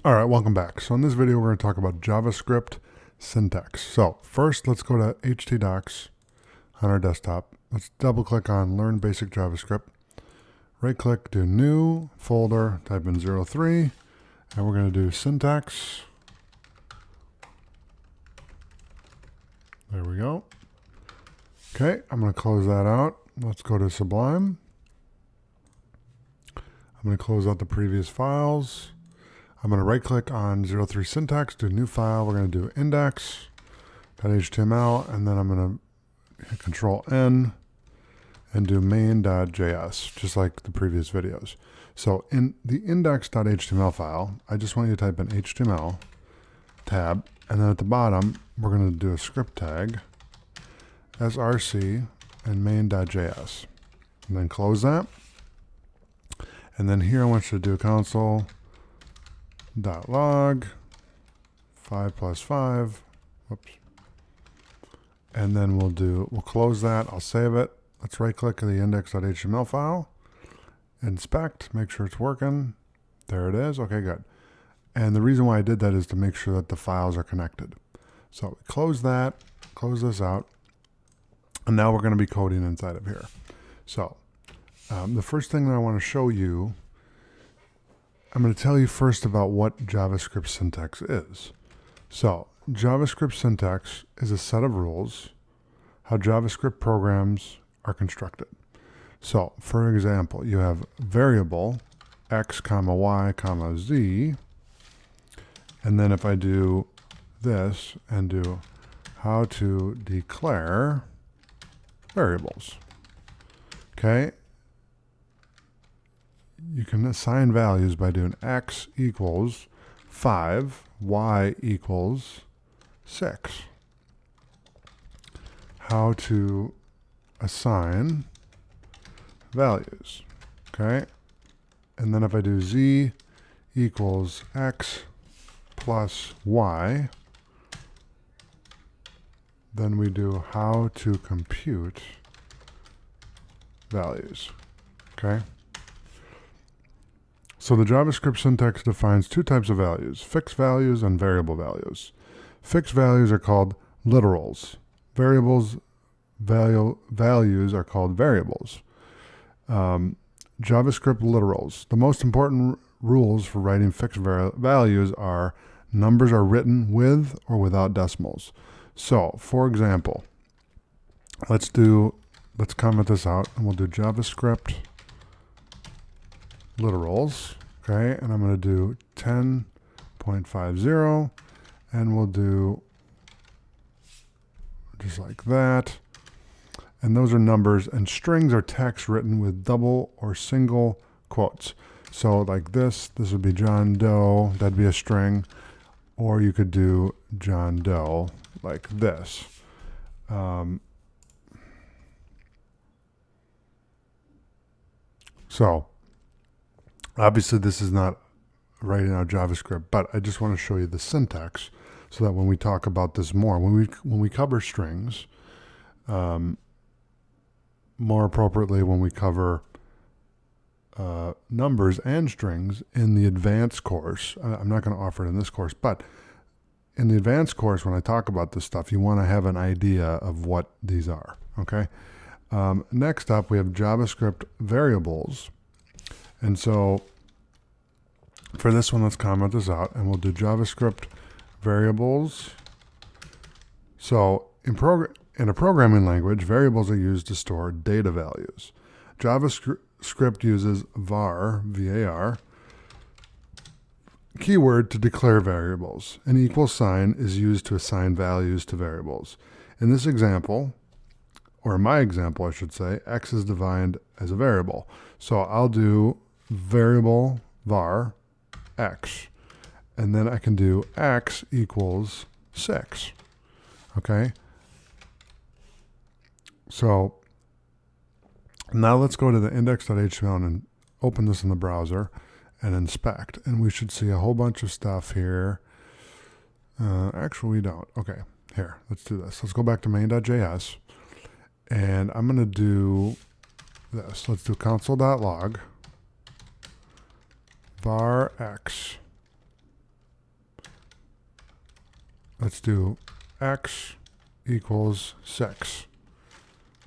All right, welcome back. So in this video, we're going to talk about JavaScript syntax. So first, let's go to htdocs on our desktop. Let's double click on Learn Basic JavaScript. Right click, do New, Folder, type in 03, and we're going to do syntax. There we go. Okay, I'm going to close that out. Let's go to Sublime. I'm going to close out the previous files. I'm going to right click on 03 syntax, do new file. We're going to do index.html, and then I'm going to hit Control N and do main.js, just like the previous videos. So in the index.html file, I just want you to type in HTML tab, and then at the bottom, we're going to do a script tag, src, and main.js. And then close that. And then here I want you to do console.log 5 plus 5, whoops, and then we'll close that. I'll save it. Let's right click on the index.html file, inspect, make sure it's working. There it is. Okay, good. And the reason why I did that is to make sure that the files are connected. So close that, close this out, and now we're going to be coding inside of here. So the first thing that I want to show you, I'm going to tell you first about what JavaScript syntax is. So JavaScript syntax is a set of rules how JavaScript programs are constructed. So for example, you have variable x comma y comma z, and then if I do this and do how to declare variables, okay, you can assign values by doing x equals 5, y equals 6. How to assign values, okay? And then if I do z equals x plus y, then we do how to compute values, okay? So the JavaScript syntax defines two types of values, fixed values and variable values. Fixed values are called literals. Values are called variables. JavaScript literals. The most important rules for writing fixed values are numbers are written with or without decimals. So, for example, let's comment this out, and we'll do JavaScript literals, okay, and I'm going to do 10.50, and we'll do just like that, and those are numbers, and strings are text written with double or single quotes. So like this would be John Doe, that'd be a string, or you could do John Doe like this. So obviously this is not writing out JavaScript, but I just want to show you the syntax so that when we talk about this more, when we cover strings, more appropriately when we cover numbers and strings in the advanced course, I'm not going to offer it in this course, but in the advanced course when I talk about this stuff, you want to have an idea of what these are, okay? Next up, we have JavaScript variables. And so for this one, let's comment this out, and we'll do JavaScript variables. So in a programming language, variables are used to store data values. JavaScript uses var, V-A-R, keyword to declare variables. An equal sign is used to assign values to variables. In this example, or in my example, I should say, x is defined as a variable. So I'll do variable var x, and then I can do x equals 6, okay? So now let's go to the index.html and open this in the browser and inspect, and we should see a whole bunch of stuff here. Actually, we don't. Okay, here, let's do this. Let's go back to main.js, and I'm going to do this. Let's do console.log var x let's do x equals 6.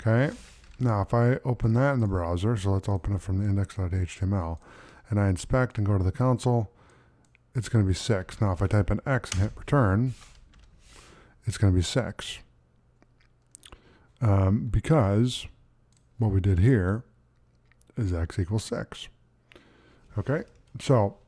Okay, now if I open that in the browser, so let's open it from the index.html, and I inspect and go to the console, it's going to be 6. Now if I type in x and hit return, it's going to be 6. Because what we did here is x equals 6. Okay, so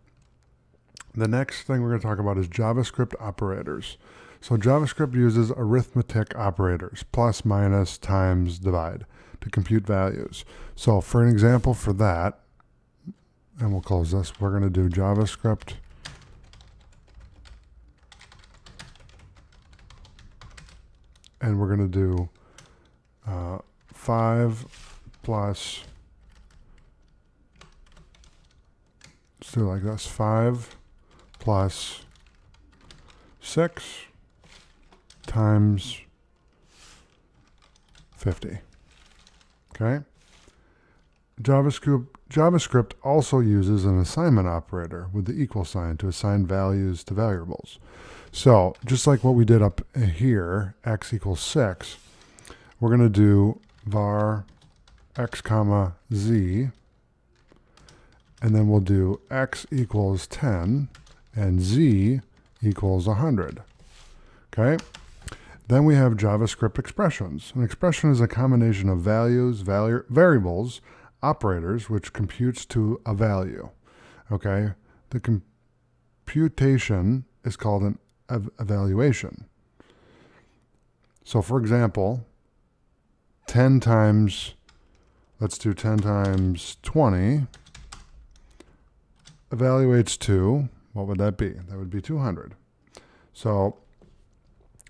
the next thing we're going to talk about is JavaScript operators. So JavaScript uses arithmetic operators, plus, minus, times, divide, to compute values. So for an example for that, and we'll close this, we're going to do JavaScript and we're going to do 5 plus, let's do it like this, 5 plus 6 times 50. Okay? JavaScript also uses an assignment operator with the equal sign to assign values to variables. So just like what we did up here, x equals 6, we're going to do var x comma z, and then we'll do x equals 10 and z equals 100. Okay? Then we have JavaScript expressions. An expression is a combination of values, variables, operators, which computes to a value. Okay? The computation is called an evaluation. So for example, 10 times, let's do 10 times 20 evaluates to, what would that be? That would be 200. So,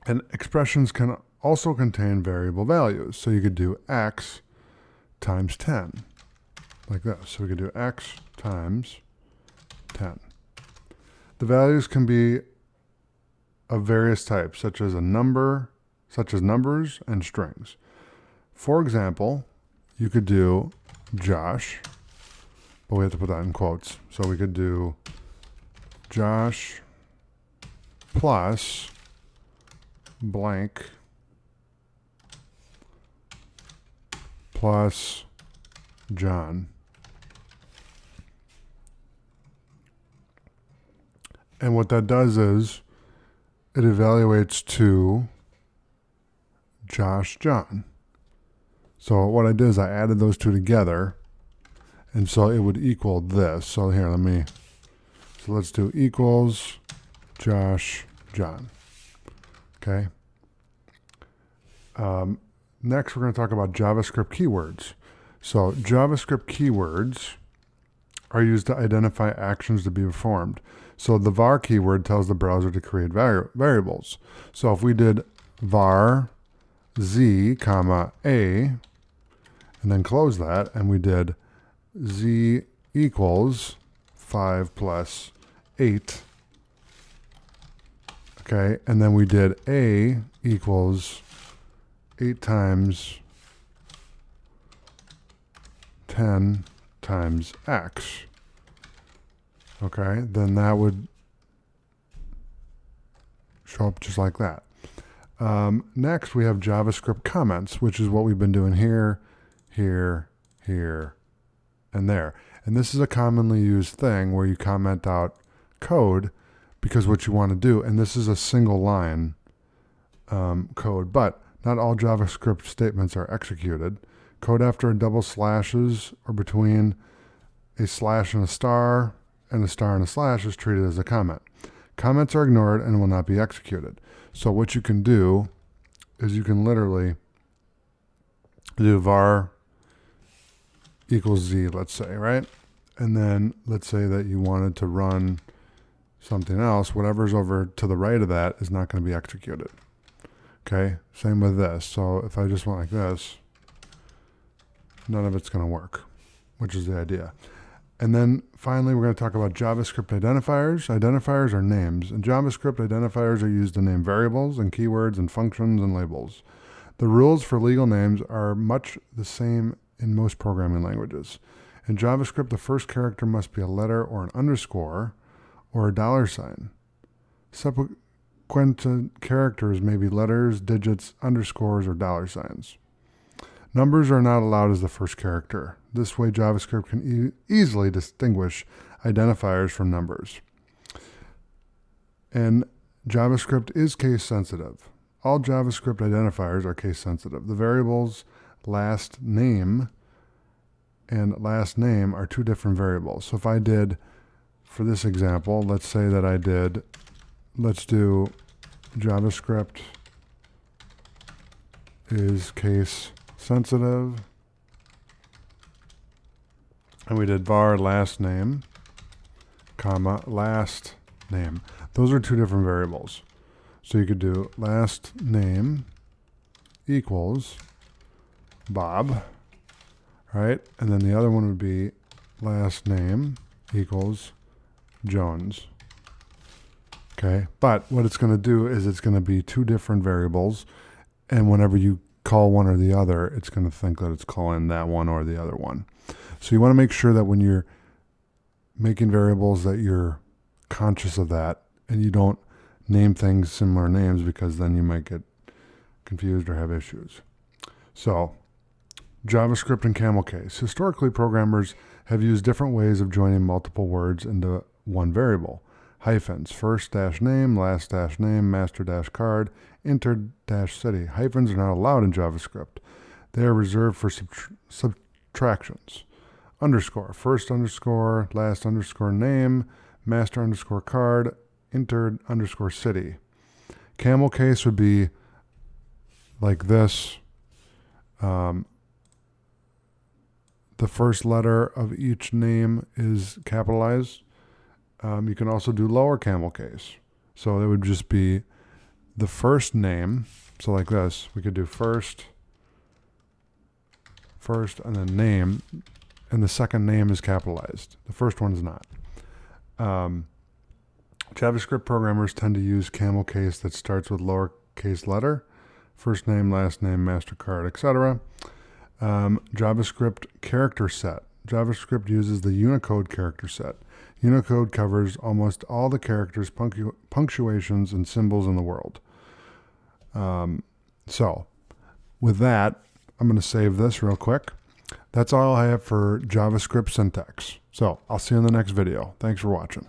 and expressions can also contain variable values. So you could do x times 10, like this. So we could do x times 10. The values can be of various types, such as numbers and strings. For example, you could do Josh, but we have to put that in quotes. So we could do Josh plus blank plus John. And what that does is it evaluates to Josh John. So what I did is I added those two together, and so it would equal this. So here, so let's do equals Josh John. Okay. Next, we're going to talk about JavaScript keywords. So JavaScript keywords are used to identify actions to be performed. So the var keyword tells the browser to create variables. So if we did var z comma a, and then close that, and we did z equals 5 plus 8, okay, and then we did a equals 8 times 10 times x, okay, then that would show up just like that. Next, we have JavaScript comments, which is what we've been doing here, here, here, and there. And this is a commonly used thing where you comment out code because what you want to do, and this is a single line code, but not all JavaScript statements are executed. Code after double slashes or between a slash and a star and a slash is treated as a comment. Comments are ignored and will not be executed. So what you can do is you can literally do var equals z, let's say, right? And then let's say that you wanted to run something else. Whatever's over to the right of that is not going to be executed. Okay, same with this. So if I just went like this, none of it's going to work, which is the idea. And then finally, we're going to talk about JavaScript identifiers. Identifiers are names. In JavaScript, identifiers are used to name variables and keywords and functions and labels. The rules for legal names are much the same in most programming languages. In JavaScript, the first character must be a letter or an underscore or a $sign. subsequent characters may be letters, digits, underscores, or dollar signs. Numbers are not allowed as the first character. This way, JavaScript can easily distinguish identifiers from numbers. And JavaScript is case sensitive. All JavaScript identifiers are case sensitive. The variables last name and last name are two different variables. So if I did, for this example, let's say that I did, let's do JavaScript is case sensitive, and we did var last name, comma, last name. Those are two different variables. So you could do last name equals Bob, right? And then the other one would be last name equals Jones. Okay, but what it's going to do is it's going to be two different variables, and whenever you call one or the other, it's going to think that it's calling that one or the other one. So you want to make sure that when you're making variables that you're conscious of that, and you don't name things similar names, because then you might get confused or have issues. So JavaScript and camel case. Historically, programmers have used different ways of joining multiple words into one variable. Hyphens, first dash name, last dash name, master dash card, enter dash city. Hyphens are not allowed in JavaScript. They are reserved for subtractions. Underscore, first underscore, last underscore name, master underscore card, enter underscore city. Camel case would be like this. The first letter of each name is capitalized. You can also do lower camel case. So it would just be the first name. So like this, we could do first, and then name, and the second name is capitalized. The first one is not. JavaScript programmers tend to use camel case that starts with lowercase letter, first name, last name, MasterCard, etc. JavaScript character set. JavaScript uses the Unicode character set. Unicode covers almost all the characters, punctuations, and symbols in the world. So with that, I'm going to save this real quick. That's all I have for JavaScript syntax. So I'll see you in the next video. Thanks for watching.